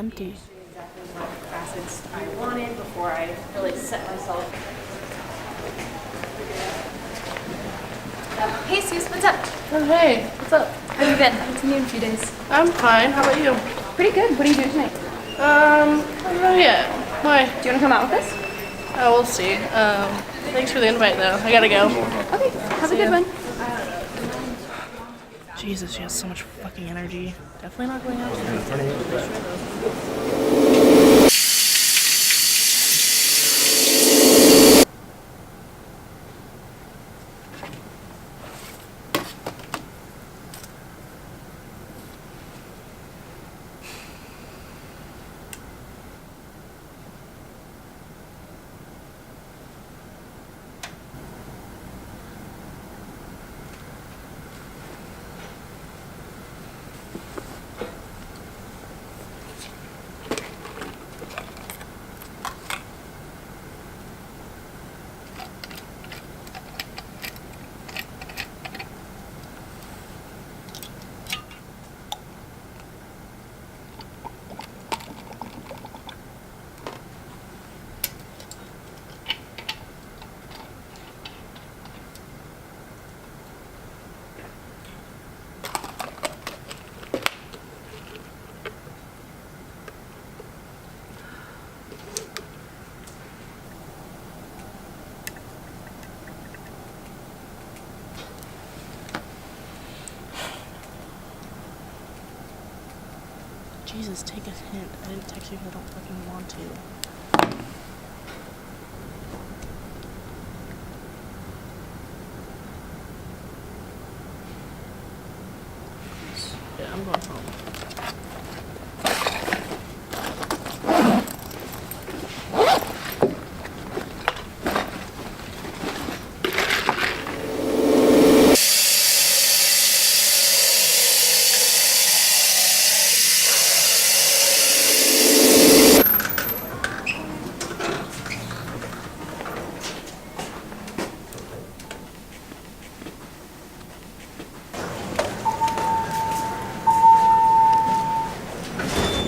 empty. Exactly what facets I wanted before I really set myself. Hey Sus, what's up? Oh, hey, what's up? How have you been? I haven't seen you in a few days. I'm fine. How about you? Pretty good. What are you doing tonight? I don't know yet. Why? Do you want to come out with us? Oh, we'll see. Thanks for the invite, though. I gotta go. Okay, have a good one. Jesus, she has so much fucking energy. Definitely not going out. Jesus, take a hint. I didn't text you because I don't fucking want to. Yeah, I'm going home.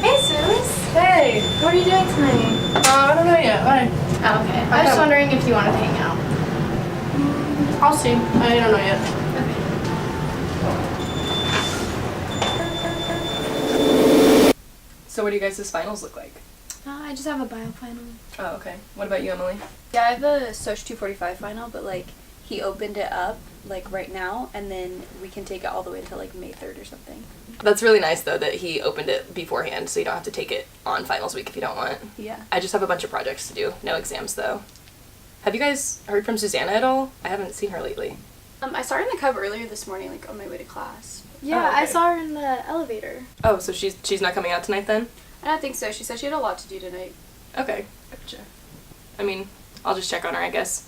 Hey Sus. Hey! What are you doing tonight? I don't know yet. Why? Oh, okay. I was just wondering if you wanted to hang out. I'll see. I don't know yet. So what do you guys' finals look like? I just have a bio final. Oh, okay. What about you, Emily? Yeah, I have a Soch 245 final, but like he opened it up like right now, and then we can take it all the way until like May 3rd or something. That's really nice, though, that he opened it beforehand, so you don't have to take it on finals week if you don't want. Yeah. I just have a bunch of projects to do. No exams, though. Have you guys heard from Susanna at all? I haven't seen her lately. I saw her in the cub earlier this morning, like on my way to class. Yeah, Oh, okay. I saw her in the elevator. Oh, so she's not coming out tonight, then? I don't think so. She said she had a lot to do tonight. Okay, gotcha. I mean, I'll just check on her, I guess.